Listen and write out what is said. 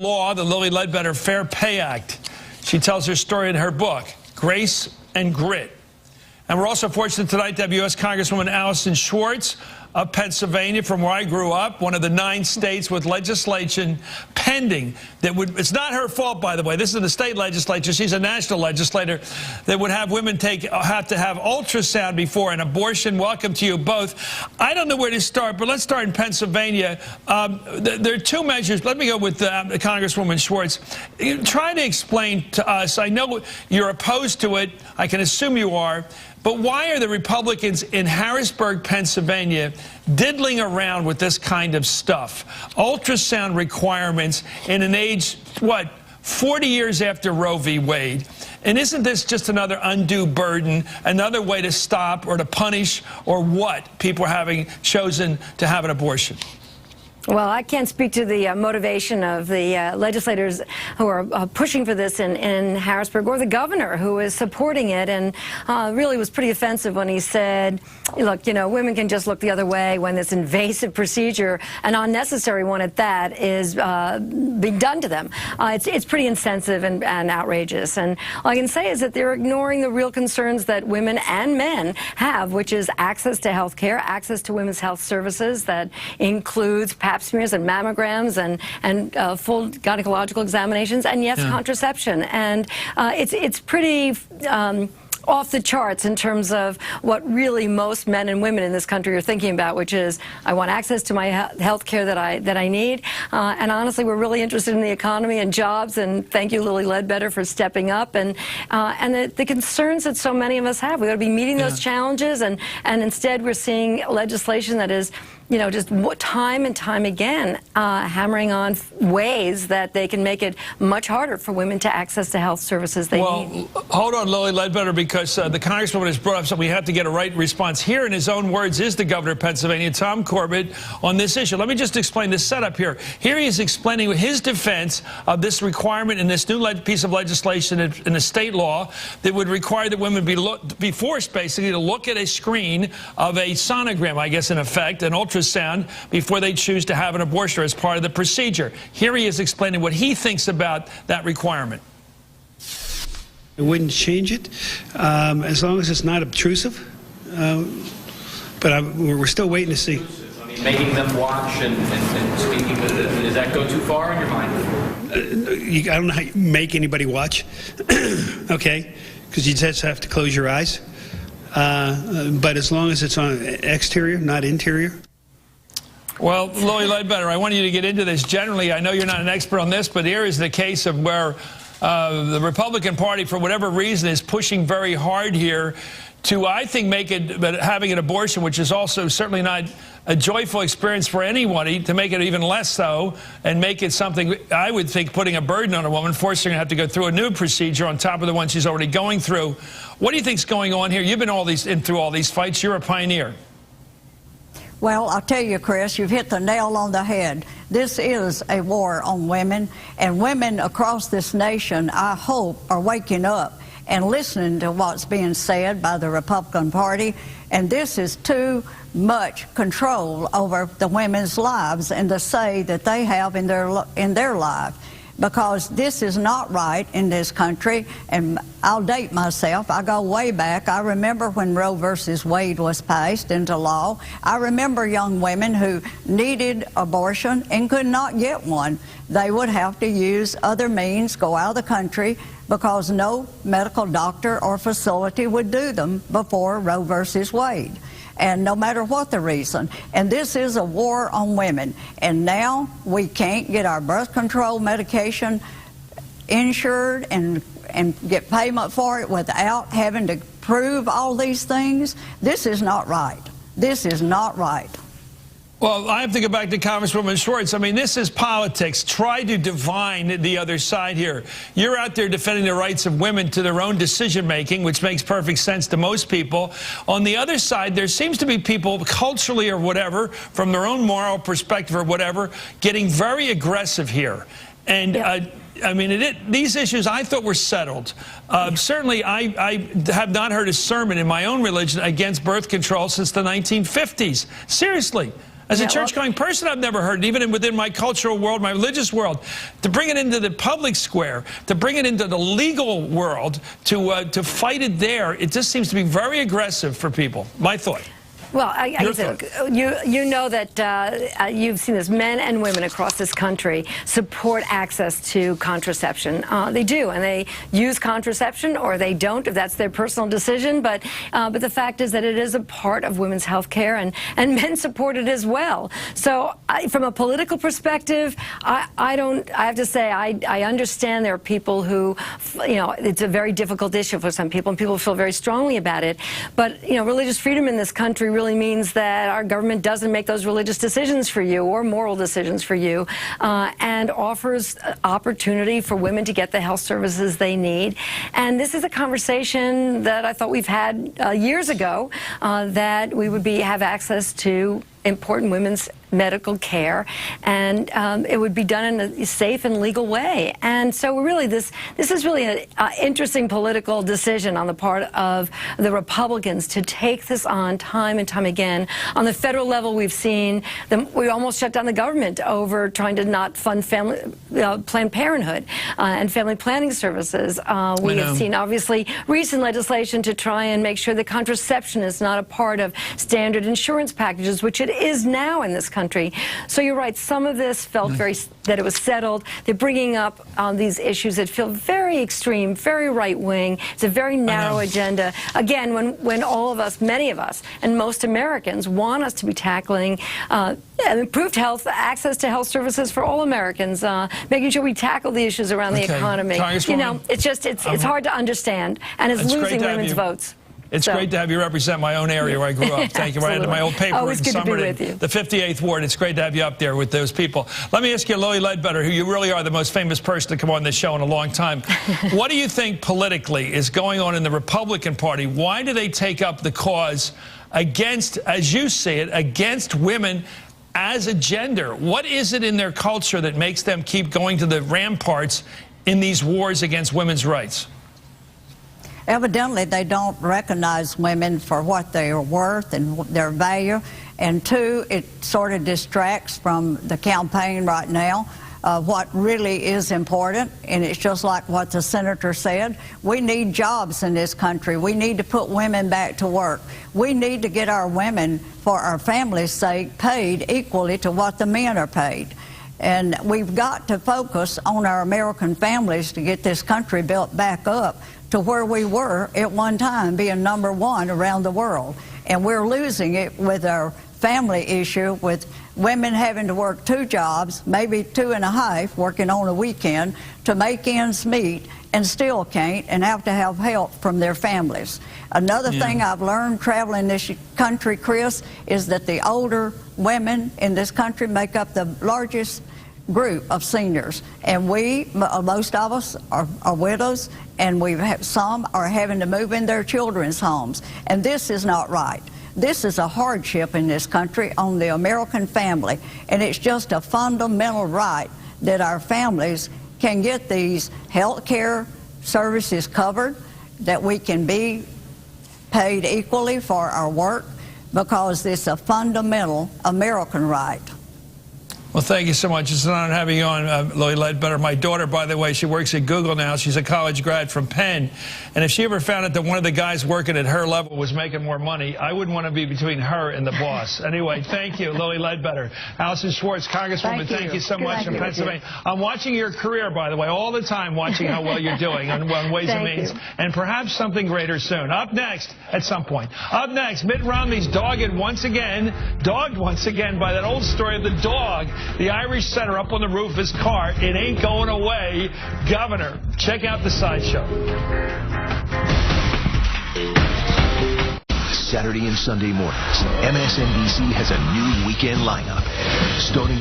Law, the Lilly Ledbetter Fair Pay Act. She tells her story in her book, Grace and Grit. And we're also fortunate tonight to have U.S. Congresswoman Allyson of Pennsylvania, from where I grew up, one of the 9 states with legislation pending that would, it's not her fault, by the way, this is the state legislature, she's a national legislator, that would have women have to have ultrasound before an abortion. Welcome to you both. I don't know where to start, but let's start in Pennsylvania. There are 2 measures. Let me go with Congresswoman Schwartz. Try to explain to us, I know you're opposed to it, I can assume you are, but why are the Republicans in Harrisburg, Pennsylvania, diddling around with this kind of stuff? Ultrasound requirements in an age, 40 years after Roe v. Wade. And isn't this just another undue burden, another way to stop or to punish or what people are having chosen to have an abortion? Well, I can't speak to the motivation of the legislators who are pushing for this in Harrisburg, or the governor who is supporting it, and really was pretty offensive when he said, look, you know, women can just look the other way when this invasive procedure, an unnecessary one at that, is being done to them. It's pretty insensitive and outrageous. And all I can say is that they're ignoring the real concerns that women and men have, which is access to health care, access to women's health services that includes pap smears and mammograms and full gynecological examinations, and yes, contraception. And it's pretty off the charts in terms of what really most men and women in this country are thinking about, which is, I want access to my health care that I need. And honestly, we're really interested in the economy and jobs, and thank you, Lilly Ledbetter, for stepping up. And the concerns that so many of us have, we ought to be meeting those challenges, and instead we're seeing legislation that is, you know, just time and time again hammering on ways that they can make it much harder for women to access the health services they need. Well, hold on, Lilly Ledbetter, because the Congresswoman has brought up something we have to get a right response. Here, in his own words, is the governor of Pennsylvania, Tom Corbett, on this issue. Let me just explain the setup here. Here he is explaining his defense of this requirement in this new piece of legislation in a state law that would require that women be forced, basically, to look at a screen of a sonogram, I guess, in effect, an ultrasound, before they choose to have an abortion as part of the procedure. Here he is explaining what he thinks about that requirement. I wouldn't change it as long as it's not obtrusive, but we're still waiting to see. I mean, making them watch and speaking, does that go too far in your mind? I don't know how you make anybody watch, okay, because you just have to close your eyes. But as long as it's on exterior, not interior. Well, Lilly Ledbetter, I want you to get into this generally. I know you're not an expert on this, but here is the case of where the Republican Party, for whatever reason, is pushing very hard here to, I think, make it, but having an abortion, which is also certainly not a joyful experience for anybody, to make it even less so, and make it something, I would think, putting a burden on a woman, forcing her to have to go through a new procedure on top of the one she's already going through. What do you think's going on here? You've been through all these fights. You're a pioneer. Well, I'll tell you, Chris, you've hit the nail on the head. This is a war on women, and women across this nation, I hope, are waking up and listening to what's being said by the Republican Party. And this is too much control over the women's lives and the say that they have in their life. Because this is not right in this country, and I'll date myself. I go way back. I remember when Roe versus Wade was passed into law. I remember young women who needed abortion and could not get one. They would have to use other means, go out of the country, because no medical doctor or facility would do them before Roe versus Wade. And no matter what the reason. And this is a war on women. And now we can't get our birth control medication insured and get payment for it without having to prove all these things. This is not right. This is not right. Well, I have to go back to Congresswoman Schwartz. I mean, this is politics. Try to divine the other side here. You're out there defending the rights of women to their own decision-making, which makes perfect sense to most people. On the other side, there seems to be people, culturally or whatever, from their own moral perspective or whatever, getting very aggressive here. And I mean, these issues I thought were settled. Certainly, I have not heard a sermon in my own religion against birth control since the 1950s. Seriously. As a church-going person, I've never heard it, even within my cultural world, my religious world. To bring it into the public square, to bring it into the legal world, to fight it there, it just seems to be very aggressive for people. My thought. Well, you know that you've seen this. Men and women across this country support access to contraception. They do, and they use contraception or they don't, if that's their personal decision. But the fact is that it is a part of women's health care, and men support it as well. So from a political perspective, I have to say, I understand there are people who, it's a very difficult issue for some people, and people feel very strongly about it. But, religious freedom in this country really means that our government doesn't make those religious decisions for you or moral decisions for you, and offers opportunity for women to get the health services they need. And this is a conversation that I thought we've had years ago, that we would have access to important women's medical care, and it would be done in a safe and legal way. And so really this is really an interesting political decision on the part of the Republicans to take this on time and time again. On the federal level, we've seen we almost shut down the government over trying to not fund Planned Parenthood and family planning services. We have seen, obviously, recent legislation to try and make sure that contraception is not a part of standard insurance packages, which it is now in this country. So you're right, some of this felt that it was settled. They're bringing up these issues that feel very extreme, very right-wing. It's a very narrow agenda. Again, when all of us, many of us, and most Americans want us to be tackling improved health, access to health services for all Americans, making sure we tackle the issues around the economy. It's hard to understand, and it's losing women's votes. It's great to have you represent my own area where I grew up. Thank you. Right into my old paper in Somerton, the 58th Ward. It's great to have you up there with those people. Let me ask you, Lilly Ledbetter, who you really are the most famous person to come on this show in a long time. What do you think politically is going on in the Republican Party? Why do they take up the cause against, as you see it, against women as a gender? What is it in their culture that makes them keep going to the ramparts in these wars against women's rights? Evidently, they don't recognize women for what they are worth and their value. And two, it sort of distracts from the campaign right now. What really is important, and it's just like what the senator said, we need jobs in this country. We need to put women back to work. We need to get our women, for our families' sake, paid equally to what the men are paid. And we've got to focus on our American families to get this country built back up to where we were at one time, being #1 around the world. And we're losing it with our family issue, with women having to work 2 jobs, maybe 2 and a half, working on a weekend, to make ends meet, and still can't, and have to have help from their families. Another thing I've learned traveling this country, Chris, is that the older women in this country make up the largest group of seniors, and most of us are widows, and some are having to move in their children's homes, and this is not right. This is a hardship in this country on the American family, and it's just a fundamental right that our families can get these health care services covered, that we can be paid equally for our work, because it's a fundamental American right. Well, thank you so much. It's an honor having you on, Lilly Ledbetter. My daughter, by the way, she works at Google now. She's a college grad from Penn. And if she ever found out that one of the guys working at her level was making more money, I wouldn't want to be between her and the boss. Anyway, thank you, Lilly Ledbetter. Allyson Schwartz, Congresswoman, thank you so much from Pennsylvania. I'm watching your career, by the way, all the time, watching how well you're doing on Ways and Means, and perhaps something greater soon. Up next, at some point. Up next, Mitt Romney's dogged once again by that old story of the dog. The Irish setter up on the roof of his car. It ain't going away. Governor, check out the sideshow. Saturday and Sunday mornings, MSNBC has a new weekend lineup. Starting